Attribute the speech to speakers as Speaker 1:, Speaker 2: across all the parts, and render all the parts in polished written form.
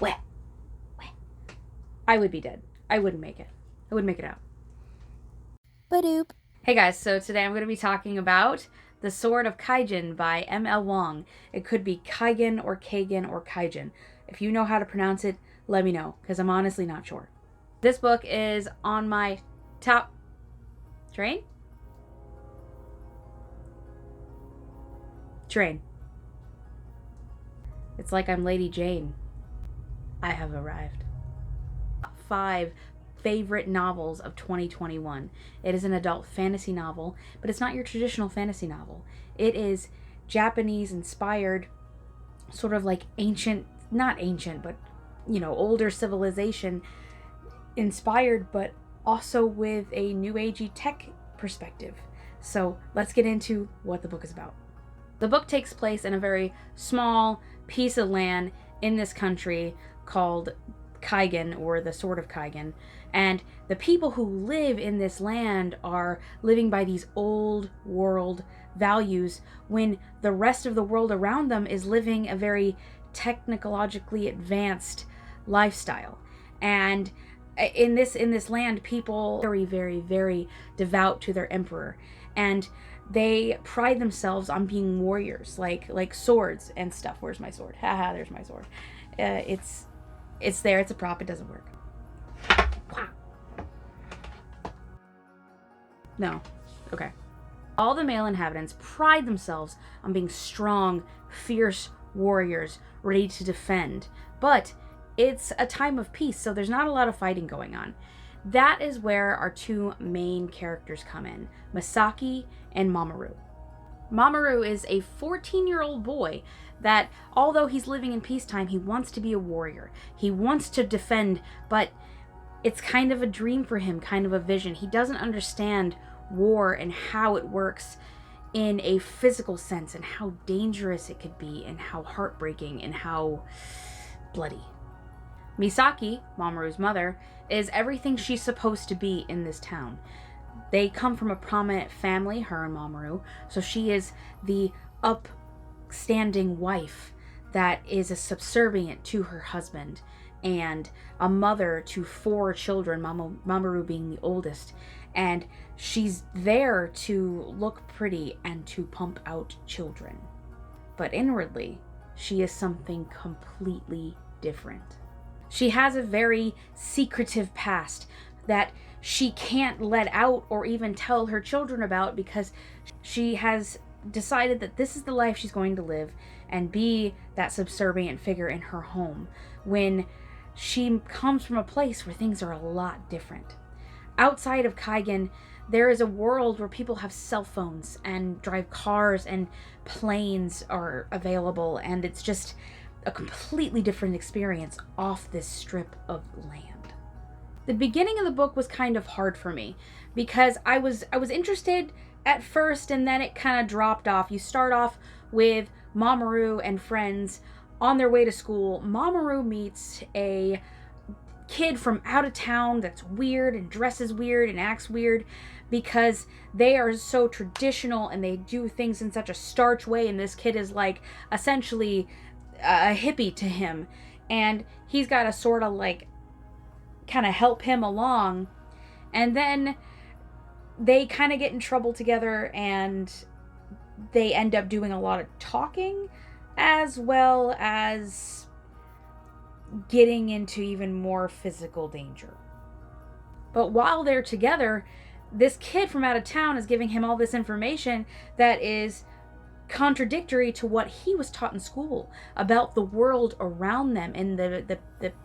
Speaker 1: Wah, wah. I would be dead. I wouldn't make it. I wouldn't make it out.
Speaker 2: Ba-doop.
Speaker 1: Hey guys, so today I'm going to be talking about The Sword of Kaijin by M.L.Wang. It could be Kaigen or Kaigen or Kaijin. If you know how to pronounce it, let me know, because I'm honestly not sure. This book is on my top... Train? It's like I'm Lady Jane. I have arrived. 5 favorite novels of 2021. It is an adult fantasy novel, but it's not your traditional fantasy novel. It is Japanese inspired, sort of like ancient, not ancient, but older civilization inspired, but also with a new agey tech perspective. So let's get into what the book is about. The book takes place in a very small piece of land in this country called Kaigen, or the Sword of Kaijin, and the people who live in this land are living by these old world values when the rest of the world around them is living a very technologically advanced lifestyle. And in this land, people are very, very, very devout to their emperor, and they pride themselves on being warriors, like swords and stuff. Where's my sword? Haha, there's my sword. It's there. It's a prop. It doesn't work. Wow. No. Okay. All the male inhabitants pride themselves on being strong, fierce warriors ready to defend. But it's a time of peace, so there's not a lot of fighting going on. That is where our 2 main characters come in, Misaki and Mamoru. Mamoru is a 14-year-old boy that, although he's living in peacetime, he wants to be a warrior. He wants to defend, but it's kind of a dream for him, kind of a vision. He doesn't understand war and how it works in a physical sense, and how dangerous it could be, and how heartbreaking, and how bloody. Misaki, Mamoru's mother, is everything she's supposed to be in this town. They come from a prominent family, her and Mamoru, so she is the upstanding wife that is a subservient to her husband, and a mother to 4 children, Mamoru being the oldest. And she's there to look pretty and to pump out children. But inwardly, she is something completely different. She has a very secretive past that she can't let out or even tell her children about, because she has decided that this is the life she's going to live and be that subservient figure in her home, when she comes from a place where things are a lot different. Outside of Kaigen, there is a world where people have cell phones and drive cars, and planes are available, and it's just a completely different experience off this strip of land. The beginning of the book was kind of hard for me, because I was interested at first, and then it kind of dropped off. You start off with Mamoru and friends on their way to school. Mamoru meets a kid from out of town that's weird and dresses weird and acts weird, because they are so traditional and they do things in such a starch way, and this kid is like essentially a hippie to him, and he's got to sort of like kind of help him along. And then they kind of get in trouble together, and they end up doing a lot of talking, as well as getting into even more physical danger. But while they're together, this kid from out of town is giving him all this information that is contradictory to what he was taught in school about the world around them and the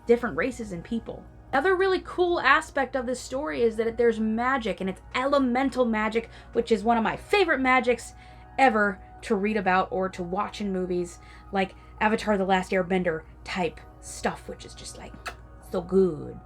Speaker 1: different races and people. Another really cool aspect of this story is that there's magic, and it's elemental magic, which is one of my favorite magics ever to read about or to watch in movies, like Avatar: The Last Airbender type stuff, which is just like so good.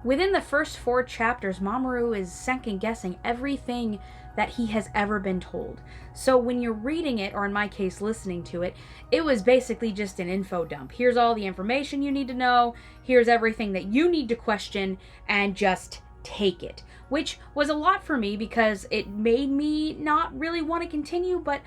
Speaker 1: Within the first 4 chapters, Mamoru is second guessing everything that he has ever been told. So when you're reading it, or in my case listening to it, it was basically just an info dump. Here's all the information you need to know, here's everything that you need to question, and just take it. Which was a lot for me, because it made me not really want to continue, but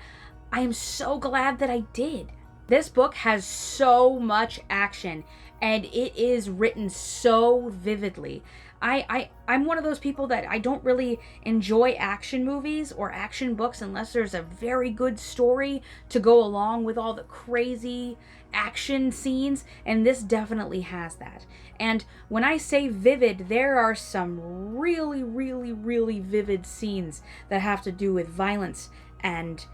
Speaker 1: I am so glad that I did. This book has so much action, and it is written so vividly. I'm one of those people that I don't really enjoy action movies or action books unless there's a very good story to go along with all the crazy action scenes, and this definitely has that. And when I say vivid, there are some really, really, really vivid scenes that have to do with violence and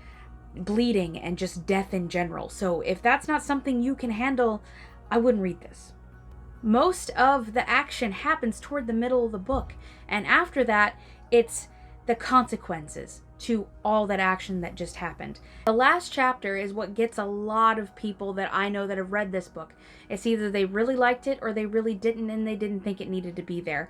Speaker 1: bleeding and just death in general. So if that's not something you can handle, I wouldn't read this. Most of the action happens toward the middle of the book, and after that, it's the consequences to all that action that just happened. The last chapter is what gets a lot of people that I know that have read this book. It's either they really liked it or they really didn't, and they didn't think it needed to be there.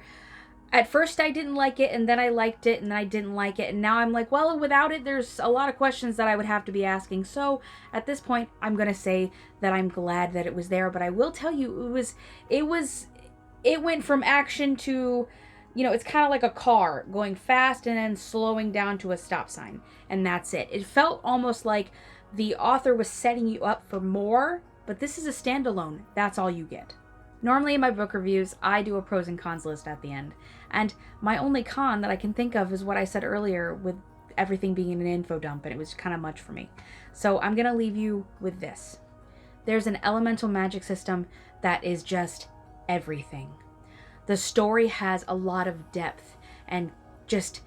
Speaker 1: At first I didn't like it, and then I liked it, and then I didn't like it, and now I'm like, well, without it, there's a lot of questions that I would have to be asking. So at this point, I'm gonna say that I'm glad that it was there, but I will tell you, it went from action to, it's kind of like a car going fast and then slowing down to a stop sign, and that's it. It felt almost like the author was setting you up for more, but this is a standalone. That's all you get. Normally in my book reviews, I do a pros and cons list at the end. And my only con that I can think of is what I said earlier with everything being an info dump, and it was kind of much for me. So I'm going to leave you with this. There's an elemental magic system that is just everything. The story has a lot of depth, and just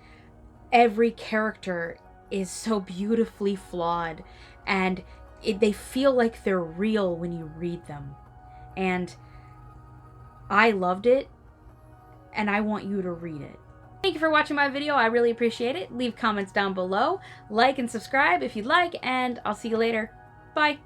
Speaker 1: every character is so beautifully flawed, and they feel like they're real when you read them. And I loved it, and I want you to read it. Thank you for watching my video. I really appreciate it. Leave comments down below. Like and subscribe if you'd like, and I'll see you later. Bye.